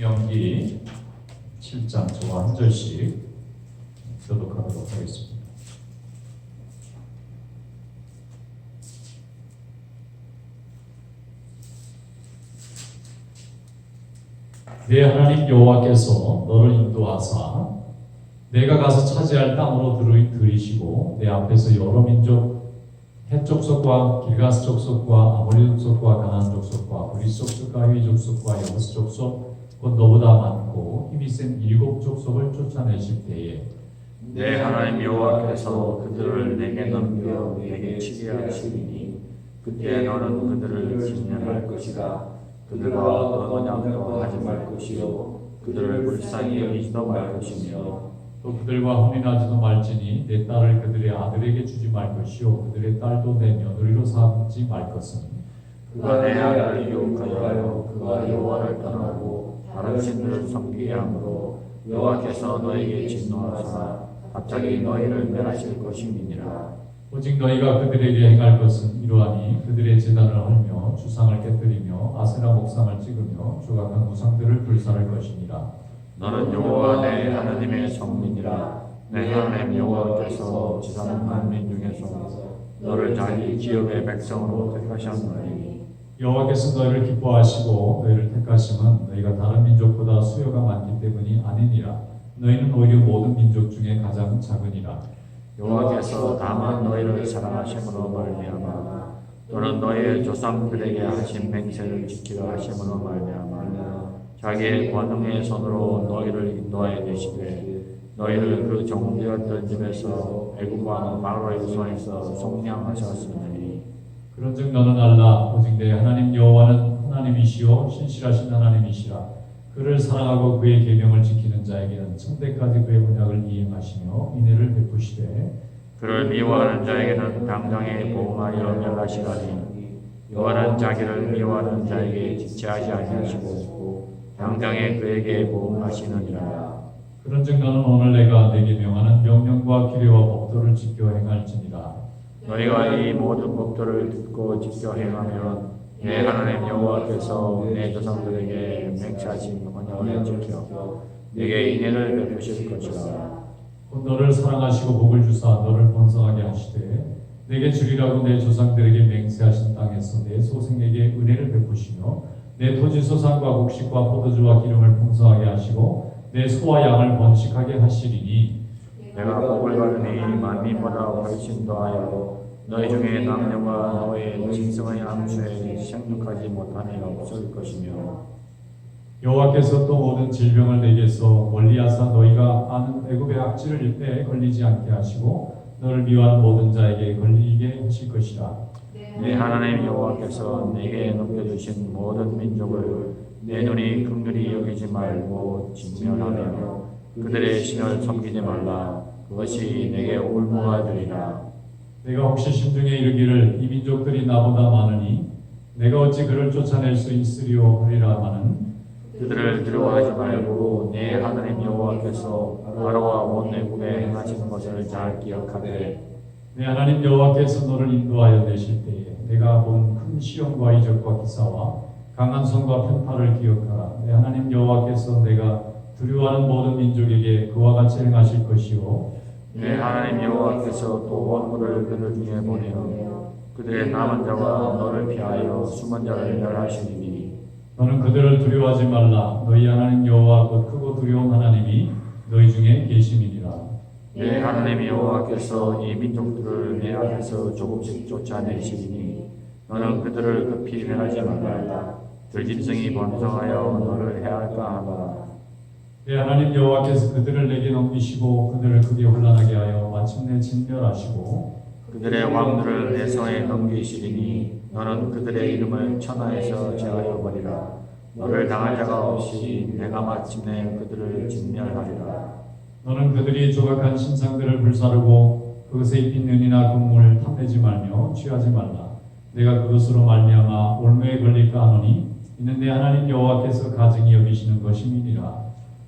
신명기 7장 저와 한 절씩 교독하도록 하겠습니다. 내 하나님 여호와께서 너를 인도하사 내가 가서 차지할 땅으로 들이시고 내 앞에서 여러 민족 헷 족속과 길가스 족속과 아모리 족속과 가나안 족속과 브리스 족속과 휘 족속과 여부스 족속 곧 너보다 많고 힘이 센 7 족속을 쫓아내실 때에 내 하나님 여호와께서 그들을 내게 넘겨 내게 치게 하시리니 그때 너는 그들을 진멸할 것이다. 그들과 어떤 언약도 하지 말 것이요 그들을 불쌍히 여기지도 말 것이며 또 그들과 혼인하지도 말지니 내 딸을 그들의 아들에게 주지 말 것이요 그들의 딸도 내 며느리로 삼지 말 것은 그가 내 아들을 유혹하여 그가 여호와를 떠나고 다른 신들을 섬기게 하므로 여호와께서 너에게 진노하사 갑자기 너희를 멸하실 것임이니라. 오직 너희가 그들에게 행할 것은 이러하니 그들의 제단을 헐며 주상을 깨뜨리며 아세라 목상을 찍으며 조각한 우상들을 불살할 것이니라. 너는 여호와 내 하나님의 성민이라. 내 하나님 여호와께서 지상 만민 중에서 너를 자기 지역의 백성으로 택하셨노니 여호와께서 너희를 기뻐하시고 너희를 택하심은 너희가 다른 민족보다 수요가 많기 때문이 아니니라. 너희는 오히려 모든 민족 중에 가장 작으니라. 여호와께서 다만 너희를 사랑하심으로 말미암아 또는 너희의 조상들에게 하신 맹세를 지키려 하심으로 말미암아 자기의 권능의 손으로 너희를 인도하여 내시되 너희를 그 종되었던 집에서 애굽 왕 바로의 손에서 속량하셨으니 그런즉 너는 알라 오직 내 하나님 여호와는 하나님이시요 신실하신 하나님이시라. 그를 사랑하고 그의 계명을 지키는 자에게는 천대까지 그의 언약을 이행하시며 인애를 베푸시되 그를 미워하는 자에게는 당장에 보응하여 멸하시라니 여호와는 자기를 미워하는 자에게 지체하지 아니하시고 당장에 그에게 보응하시느니라. 그런즉 너는 오늘 내가 내게 명하는 명령과 규례와 법도를 지켜 행할지니라. 너희가 이 모든 법도를 듣고 지켜 행하면 내 하나님 여호와께서 내 조상들에게 맹세하신 언약을 지켜 내게 인애를 베푸실 것이라. 곧 너를 사랑하시고 복을 주사 너를 번성하게 하시되 내게 주리라고 내 조상들에게 맹세하신 땅에서 내 소생에게 은혜를 베푸시며 내 토지 소산과 곡식과 포도주와 기름을 풍성하게 하시고 내 소와 양을 번식하게 하시리니 내가 복을 받으니 만민보다 훨씬 더하여 너희 중에 남녀가 너의 짐승의 암수에 생육하지 못함이 없을 것이며 여호와께서 또 모든 질병을 내게서 멀리하사 너희가 아는 애굽의 악취를 일때 걸리지 않게 하시고 너를 미워하는 모든 자에게 걸리게 하실 것이라. 내 하나님 여호와께서 내게 넘겨주신 모든 민족을 내 눈이 긍휼히 여기지 말고 진멸하며 그들의 신을 섬기지 말라. 그것이 내게 올무가 되리라. 내가 혹시 심중에 이르기를 이 민족들이 나보다 많으니 내가 어찌 그를 쫓아낼 수 있으리오 하리라마는 그들을 두려워하지 말고 내 하나님 여호와께서 바로와 온 애굽에 행하신 것을 잘 기억하되 내 하나님 여호와께서 너를 인도하여 내실 때에 내가 본 큰 시험과 이적과 기사와 강한 손과 편파를 기억하라. 내 하나님 여호와께서 내가 두려워하는 모든 민족에게 그와 같이 행하실 것이요 내 하나님 여호와께서 또 원물을 그들 중에 보내어 그들의 남은 자와 너를 피하여 숨은 자를 멸하시리니 너는 그들을 두려워하지 말라. 너희 하나님 여호와 곧 크고 두려운 하나님이 너희 중에 계심이니라. 내 하나님 여호와께서 이 민족들을 내 앞에서 조금씩 쫓아내시리니 너는 그들을 급히 멸하지 말라. 들짐승이 번성하여 너를 해할까 하노라. 내 하나님 여호와께서 그들을 내게 넘기시고 그들을 크게 혼란하게 하여 마침내 진멸하시고 그들의 왕들을 내 손에 넘기시리니 너는 그들의 이름을 천하에서 제하여 버리라. 너를 당할 자가 없이 내가 마침내 그들을 진멸하리라. 너는 그들이 조각한 신상들을 불사르고 그것에 입힌 은이나 금물을 탐내지 말며 취하지 말라. 내가 그것으로 말미암아 올무에 걸릴까 하노니 이는 내 하나님 여호와께서 가증히 여기시는 것임이니라.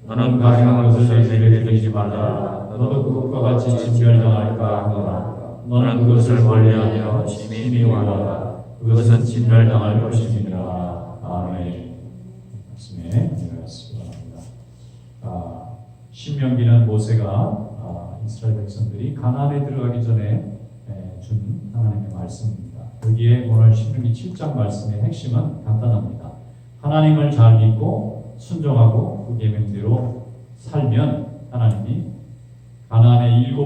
너는 가증한 것을 내 입에 들이지 말라. 너도 그것과 같이 진멸당할까 하노라. 너는 그것을 멀리하며 심히 미워하라. 그것은 진멸당할 것임이니라. 아멘. 말씀에 일어났습니다. 신명기는 모세가 이스라엘 백성들이 가나안에 들어가기 전에 준 하나님의 말씀입니다. 여기에 오늘 신명기 7장 말씀의 핵심은 간단합니다. 하나님을 잘 믿고 순종하고 그 계명대로 살면 하나님이 가나안의 7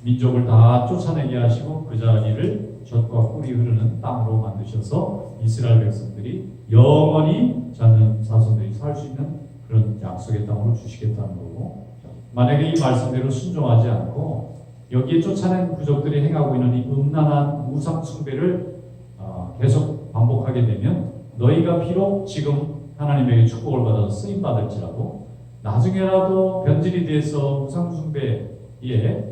민족을 다 쫓아내게 하시고 그 자리를 젖과 꿀이 흐르는 땅으로 만드셔서 이스라엘 백성들이 영원히 자손들이 살 수 있는 그런 약속의 땅으로 주시겠다는 거고, 만약에 이 말씀대로 순종하지 않고 여기에 쫓아낸 부족들이 행하고 있는 이 음란한 우상 숭배를 계속 반복하게 되면 너희가 비록 지금 하나님에게 축복을 받아서 쓰임 받을지라도 나중에라도 변질이 돼서 우상 숭배에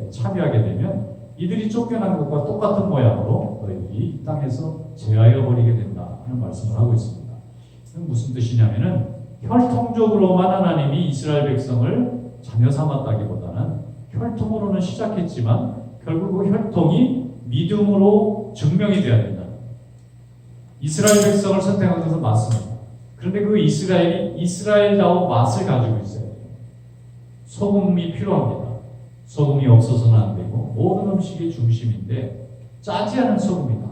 참여하게 되면 이들이 쫓겨난 것과 똑같은 모양으로 너희들이 이 땅에서 제하여 버리게 된다 하는 말씀을 하고 있습니다. 무슨 뜻이냐면은 혈통적으로만 하나님이 이스라엘 백성을 자녀 삼았다기보다는 혈통으로는 시작했지만 결국 그 혈통이 믿음으로 증명이 되어야 된다. 이스라엘 백성을 선택한 것은 맞습니다. 그런데 그 이스라엘이 이스라엘다운 맛을 가지고 있어요. 소금이 필요합니다. 소금이 없어서는 안 되고 모든 음식의 중심인데 짜지 않은 소금이다.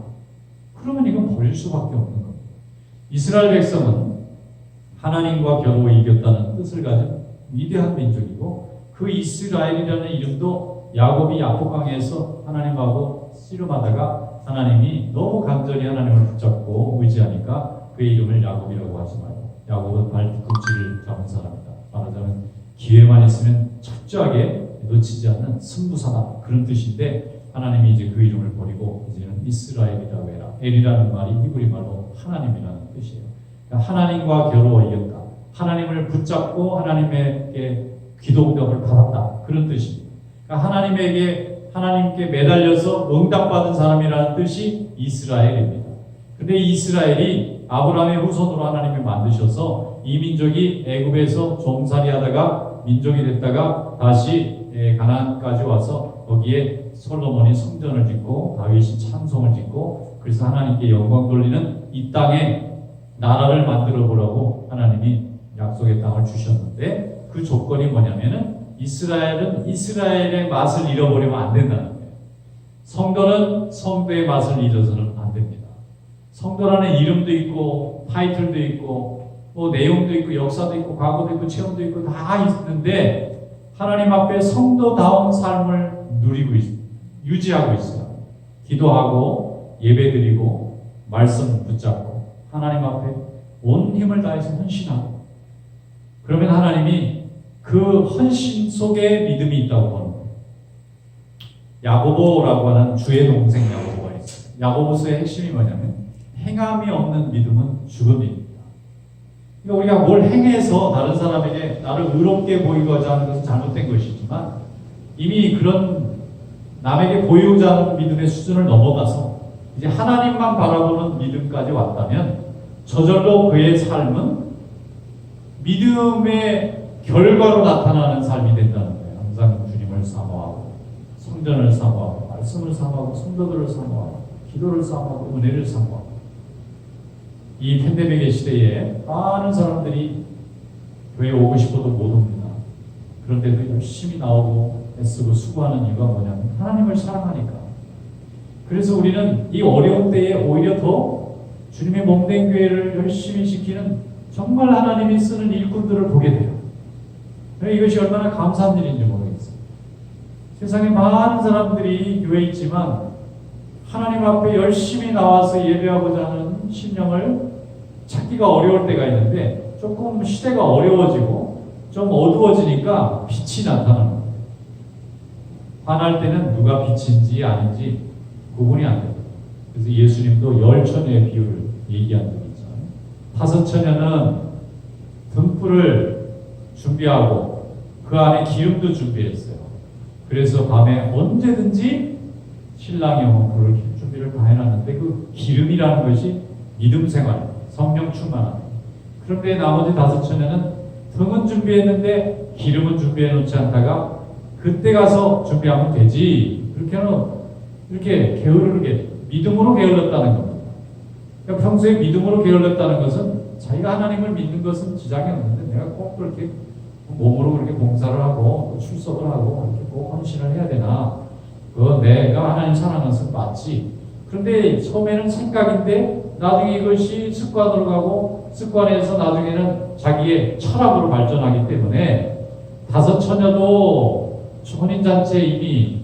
그러면 이건 버릴 수밖에 없는 겁니다. 이스라엘 백성은 하나님과 겨루 이겼다는 뜻을 가진 위대한 민족이고 그 이스라엘이라는 이름도 야곱이 야복강에서 하나님하고 씨름하다가 하나님이 너무 간절히 하나님을 붙잡고 의지하니까 그의 이름을 야곱이라고 하지 말고 야곱은 발뒤꿈치를 잡은 사람이다. 말하자면 기회만 있으면 철저하게 놓치지 않는 승부사다. 그런 뜻인데 하나님이 이제 그 이름을 버리고 이제는 이스라엘이라고 해라. 엘이라는 말이 히브리 말로 하나님이라는 뜻이에요. 그러니까 하나님과 겨루어 이겼다. 하나님을 붙잡고 하나님에게 기도응답을 받았다. 그런 뜻입니다. 그러니까 하나님께 매달려서 응답받은 사람이라는 뜻이 이스라엘입니다. 근데 이스라엘이 아브라함의 후손으로 하나님이 만드셔서 이 민족이 애굽에서 종살이하다가 민족이 됐다가 다시 가나안까지 와서 거기에 솔로몬이 성전을 짓고 다윗이 찬송을 짓고 그래서 하나님께 영광 돌리는 이 땅에 나라를 만들어 보라고 하나님이 약속의 땅을 주셨는데 그 조건이 뭐냐면은 이스라엘은 이스라엘의 맛을 잃어버리면 안 된다는 거예요. 성도는 성도의 맛을 잃어서는 안 됩니다. 성도라는 이름도 있고 타이틀도 있고 뭐 내용도 있고 역사도 있고 과거도 있고 체험도 있고 다 있는데 하나님 앞에 성도다운 삶을 누리고 유지하고 있어요. 기도하고 예배드리고 말씀 붙잡고 하나님 앞에 온 힘을 다해서 헌신하고 그러면 하나님이 그 헌신 속에 믿음이 있다고 보는 거예요. 야고보라고 하는 주의 동생 야고보가 있어요. 야고보서의 핵심이 뭐냐면 행함이 없는 믿음은 죽음입니다. 그러니까 우리가 뭘 행해서 다른 사람에게 나를 의롭게 보이고자 하는 것은 잘못된 것이지만 이미 그런 남에게 보이고자 하는 믿음의 수준을 넘어가서 이제 하나님만 바라보는 믿음까지 왔다면 저절로 그의 삶은 믿음의 결과로 나타나는 삶이 된다는 거예요. 항상 주님을 사모하고 성전을 사모하고 말씀을 사모하고 성도들을 사모하고 기도를 사모하고 은혜를 사모하고 이 팬데믹의 시대에 많은 사람들이 교회에 오고 싶어도 못 옵니다. 그런데도 열심히 나오고 애쓰고 수고하는 이유가 뭐냐면 하나님을 사랑하니까. 그래서 우리는 이 어려운 때에 오히려 더 주님의 몸된 교회를 열심히 지키는 정말 하나님이 쓰는 일꾼들을 보게 돼요. 이것이 얼마나 감사한 일인지 모르겠어요. 세상에 많은 사람들이 교회에 있지만 하나님 앞에 열심히 나와서 예배하고자 하는 심령을 찾기가 어려울 때가 있는데 조금 시대가 어려워지고 좀 어두워지니까 빛이 나타나는 거예요. 화날 때는 누가 빛인지 아닌지 구분이 안 돼요. 그래서 예수님도 10처녀의 비유를 얘기한 적이 있잖아요. 5처녀는 등불을 준비하고 그 안에 기름도 준비했어요. 그래서 밤에 언제든지 신랑이 오면 불을 켤 준비를 다 해놨는데 그 기름이라는 것이 믿음 생활, 성령 충만함. 그런데 나머지 5처녀는 등은 준비했는데 기름은 준비해 놓지 않다가 그때 가서 준비하면 되지. 이렇게 게으르게 믿음으로 게을렀다는 겁니다. 그러니까 평소에 믿음으로 게을렀다는 것은 자기가 하나님을 믿는 것은 지장이 없는데 내가 꼭 그렇게 몸으로 그렇게 봉사를 하고 또 출석을 하고 이렇게 꼭 헌신을 해야 되나? 그거 내가 하나님 사랑하는 것은 맞지. 그런데 처음에는 생각인데 나중에 이것이 습관으로 가고 습관에서 나중에는 자기의 철학으로 발전하기 때문에 다섯 처녀도 혼인잔치에 이미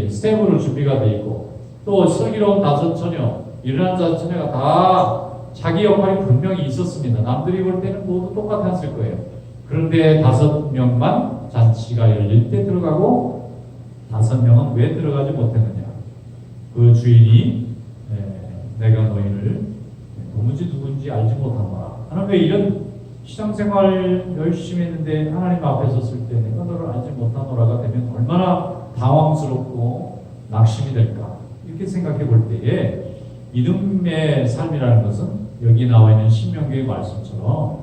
스텝으로 준비가 돼 있고 또 슬기로운 다섯 처녀, 일어난 다섯 처녀가 다 자기 역할이 분명히 있었습니다. 남들이 볼 때는 모두 똑같았을 거예요. 그런데 5명만 잔치가 열릴 때 들어가고 5명은 왜 들어가지 못했느냐? 그 주인이 내가 너희를 도무지 누군지 알지 못하노라. 하나님 왜 이런 신앙생활 열심히 했는데 하나님 앞에 섰을 때 내가 너를 알지 못하노라가 되면 얼마나 당황스럽고 낙심이 될까? 이렇게 생각해 볼 때에 믿음의 삶이라는 것은 여기 나와 있는 신명기의 말씀처럼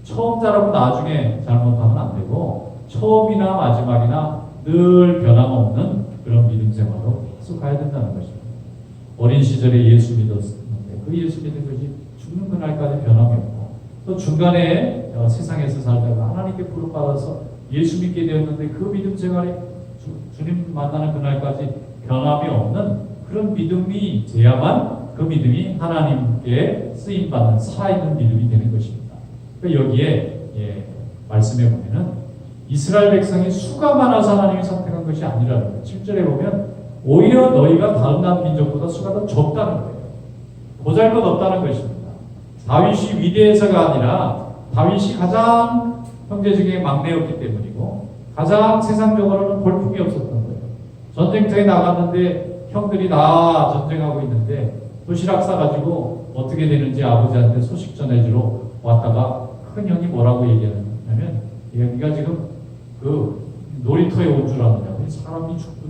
처음 잘하고 나중에 잘못하면 안 되고 처음이나 마지막이나 늘 변함없는 그런 믿음 생활로 계속 가야 된다는 것입니다. 어린 시절에 예수 믿었는데 그 예수 믿은 것이 죽는 그날까지 변함이 없고 또 중간에 세상에서 살다가 하나님께 부름받아서 예수 믿게 되었는데 그 믿음 생활이 주님 만나는 그날까지 변함이 없는 그런 믿음이 돼야만 그 믿음이 하나님께 쓰임받는 살아있는 믿음이 되는 것입니다. 그러니까 여기에 말씀해 보면은 이스라엘 백성이 수가 많아서 하나님이 선택한 것이 아니라는 거예요. 7절에 보면 오히려 너희가 다른 민족보다 수가 더 적다는 거예요. 보잘것없다는 것입니다. 다윗이 위대해서가 아니라 다윗이 가장 형제 중에 막내였기 때문이고 가장 세상적으로는 볼품이 없었던 거예요. 전쟁터에 나갔는데 형들이 다 전쟁하고 있는데 도시락 싸가지고 어떻게 되는지 아버지한테 소식 전해주러 왔다가 큰 형이 뭐라고 얘기하냐면 여기가 지금 그 놀이터에 온 줄 아느냐고 사람이 죽고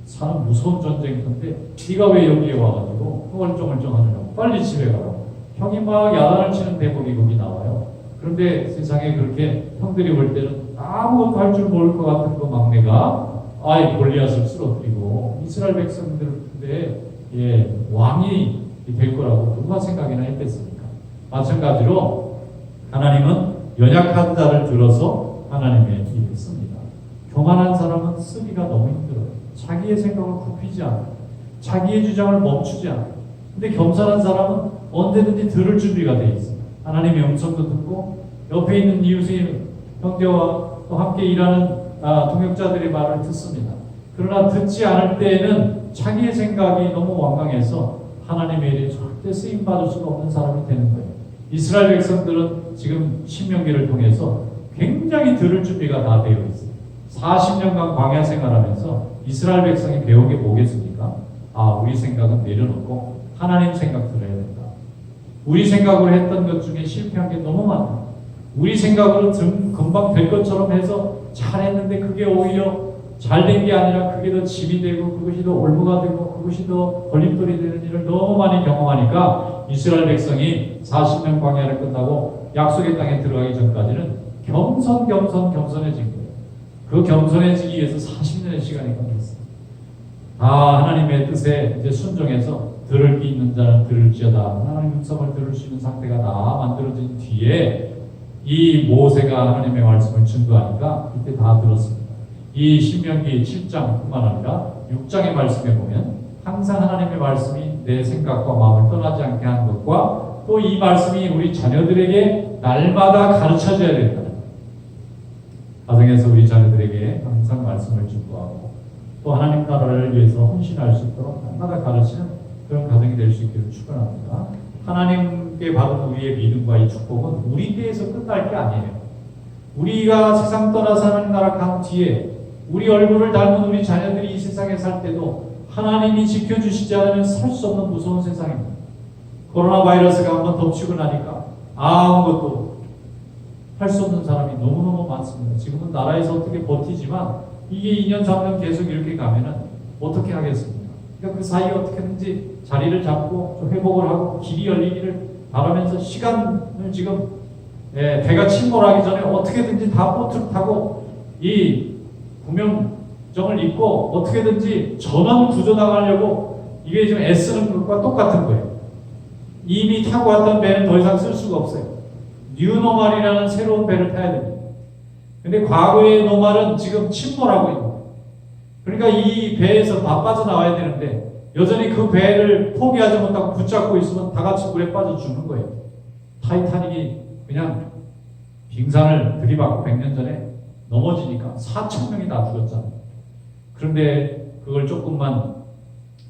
사람 무서운 전쟁터인데 네가 왜 여기에 와가지고 흥얼쩡얼쩡 하느냐고 빨리 집에 가라고 형이 막 야단을 치는 대목이 거기 나와요. 그런데 세상에 그렇게 형들이 볼 때는 아무것도 할 줄 모를 것 같은 그 막내가 골리앗을 쓰러뜨리고 이스라엘 백성들의 왕이 될 거라고 누가 생각이나 했겠습니까? 마찬가지로 하나님은 연약한 자를 들어서 하나님의 일을 씁니다. 교만한 사람은 쓰기가 너무 힘들어요. 자기의 생각을 굽히지 않아요. 자기의 주장을 멈추지 않아요. 근데 겸손한 사람은 언제든지 들을 준비가 되어 있어요. 하나님의 음성도 듣고 옆에 있는 이웃의 형제와 또 함께 일하는 동역자들의 말을 듣습니다. 그러나 듣지 않을 때에는 자기의 생각이 너무 완강해서 하나님의 일에 절대 쓰임받을 수가 없는 사람이 되는 거예요. 이스라엘 백성들은 지금 신명기를 통해서 굉장히 들을 준비가 다 되어 있어요. 40년간 광야 생활하면서 이스라엘 백성이 배운 게 뭐겠습니까? 우리 생각은 내려놓고 하나님 생각 들어야 된다. 우리 생각으로 했던 것 중에 실패한 게 너무 많다. 우리 생각으로 금방 될 것처럼 해서 잘했는데 그게 오히려 잘된 게 아니라 그게 더 짐이 되고 그것이 더 올무가 되고 그것이 더 걸림돌이 되는 일을 너무 많이 경험하니까 이스라엘 백성이 40년 광야를 끝나고 약속의 땅에 들어가기 전까지는 겸손해진 거예요. 그 겸손해지기 위해서 40년의 시간이 걸렸어요. 하나님의 뜻에 이제 순종해서 들을 귀 있는 자는 들을지어다. 하나님의 음성을 들을 수 있는 상태가 다 만들어진 뒤에 이 모세가 하나님의 말씀을 증거하니까 이때 다 들었습니다. 이 신명기 7장뿐만 아니라 6장의 말씀에 보면 항상 하나님의 말씀이 내 생각과 마음을 떠나지 않게 하는 것과 또 이 말씀이 우리 자녀들에게 날마다 가르쳐져야 된다. 가정에서 우리 자녀들에게 항상 말씀을 증거하고 또 하나님 나라를 위해서 헌신할 수 있도록 날마다 가르치는 그런 가정이 될 수 있기를 축원합니다. 하나님께 받은 우리의 믿음과 이 축복은 우리 때에서 끝날 게 아니에요. 우리가 세상 떠나서 하나님 나라 간 뒤에 우리 얼굴을 닮은 우리 자녀들이 이 세상에 살 때도 하나님이 지켜주시지 않으면 살 수 없는 무서운 세상입니다. 코로나 바이러스가 한번 덮치고 나니까 아무것도 할 수 없는 사람이 너무너무 많습니다. 지금은 나라에서 어떻게 버티지만 이게 2년, 3년 계속 이렇게 가면은 어떻게 하겠습니까? 그러니까 그 사이에 어떻게든지 자리를 잡고 좀 회복을 하고 길이 열리기를 바라면서 시간을 지금 배가 침몰하기 전에 어떻게든지 다 보트를 타고 이 구명정을 입고 어떻게든지 전원 구조나가려고 이게 지금 애쓰는 것과 똑같은 거예요. 이미 타고 왔던 배는 더 이상 쓸 수가 없어요. 뉴노멀이라는 새로운 배를 타야 됩니다. 근데 과거의 노말은 지금 침몰하고 있는 거예요. 그러니까 이 배에서 다 빠져나와야 되는데 여전히 그 배를 포기하지 못하고 붙잡고 있으면 다 같이 물에 빠져 죽는 거예요. 타이타닉이 그냥 빙산을 들이받고 100년 전에 넘어지니까 4,000명이 다 죽었잖아요. 그런데 그걸 조금만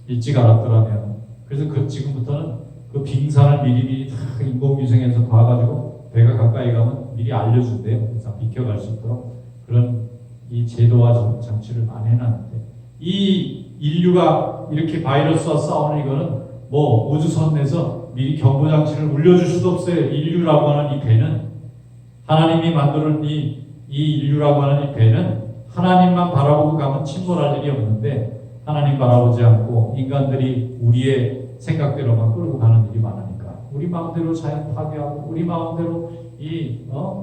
일찍 알았더라면, 그래서 지금부터는 그 빙산을 미리미리 다 인공위성에서 봐가지고 배가 가까이 가면 미리 알려준대요. 그래서 비켜갈 수 있도록 그런 이 제도와 장치를 많이 해놨는데, 이 인류가 이렇게 바이러스와 싸우는 이거는 뭐 우주선 내서 미리 경보 장치를 울려줄 수도 없어요. 인류라고 하는 이 배는, 하나님이 만드는 이 인류라고 하는 이 배는 하나님만 바라보고 가면 침몰할 일이 없는데, 하나님 바라보지 않고 인간들이 우리의 생각대로만 끌고 가는 일이 많으니까 우리 마음대로 자연 파괴하고 우리 마음대로 이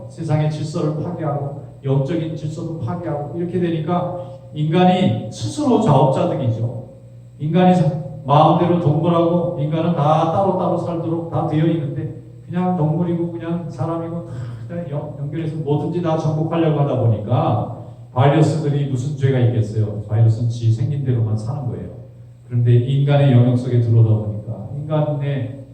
세상의 질서를 파괴하고 영적인 질서도 파괴하고 이렇게 되니까 인간이 스스로 자업자득이죠. 인간이 마음대로 동물하고 인간은 다 따로따로 살도록 다 되어 있는데 그냥 동물이고 그냥 사람이고 다 연결해서 뭐든지 다 정복하려고 하다 보니까 바이러스들이 무슨 죄가 있겠어요. 바이러스는 지 생긴 대로만 사는 거예요. 그런데 인간의 영역 속에 들어오다 보니까 인간에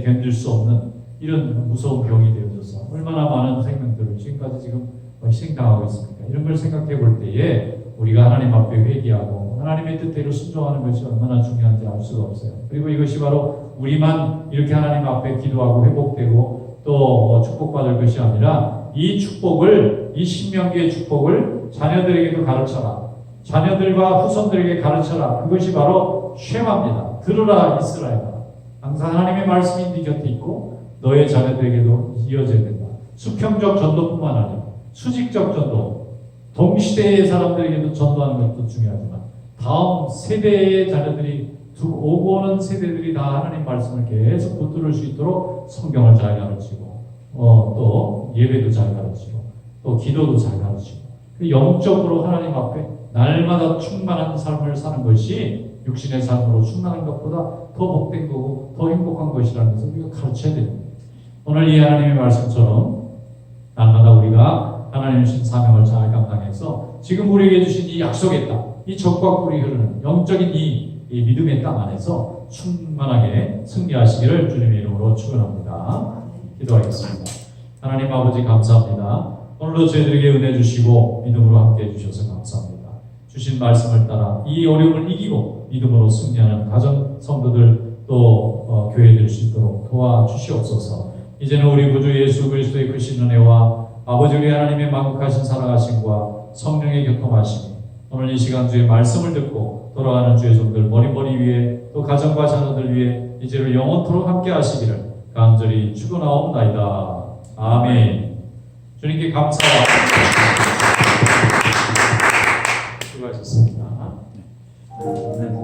견딜 수 없는 이런 무서운 병이 되어져서 얼마나 많은 생명들을 지금까지 지금 희생당하고 있습니까? 이런 걸 생각해 볼 때에 우리가 하나님 앞에 회개하고 하나님의 뜻대로 순종하는 것이 얼마나 중요한지 알 수가 없어요. 그리고 이것이 바로 우리만 이렇게 하나님 앞에 기도하고 회복되고 또 축복받을 것이 아니라 이 축복을, 이 신명기의 축복을 자녀들에게도 가르쳐라. 자녀들과 후손들에게 가르쳐라. 그것이 바로 쉐마입니다. 들으라 이스라엘아. 항상 하나님의 말씀이 네 곁에 있고 너의 자녀들에게도 이어져야 된다. 수평적 전도뿐만 아니라 수직적 전도, 동시대의 사람들에게도 전도하는 것도 중요하지만 다음 세대의 자녀들이 오고 오는 세대들이 다 하나님 말씀을 계속 붙들을 수 있도록 성경을 잘 가르치고 또 예배도 잘 가르치고 또 기도도 잘 가르치고 영적으로 하나님 앞에 날마다 충만한 삶을 사는 것이 육신의 삶으로 충만한 것보다 더 복된 거고 더 행복한 것이라는 것을 우리가 가르쳐야 됩니다. 오늘 이 하나님의 말씀처럼 날마다 우리가 하나님의 주신 사명을 잘 감당해서 지금 우리에게 주신 이 약속의 땅, 이 적과 꿀이 흐르는 영적인 이 믿음의 땅 안에서 충만하게 승리하시기를 주님의 이름으로 축원합니다. 기도하겠습니다. 하나님 아버지 감사합니다. 오늘도 저희들에게 은혜 주시고 믿음으로 함께 해주셔서 감사합니다. 주신 말씀을 따라 이 어려움을 이기고 믿음으로 승리하는 가정 성도들 또 교회 될 수 있도록 도와주시옵소서. 이제는 우리 구주 예수 그리스도의 크신 은혜와 아버지 우리 하나님의 만국하신 살아가심과 성령의 교통하심이 오늘 이 시간 주의 말씀을 듣고 돌아가는 주의 종들 머리 위에 또 가정과 자녀들 위해 이제로 영원토록 함께 하시기를 간절히 축원하옵나이다. 아멘. 주님께 감사와 수고하셨습니다. 네.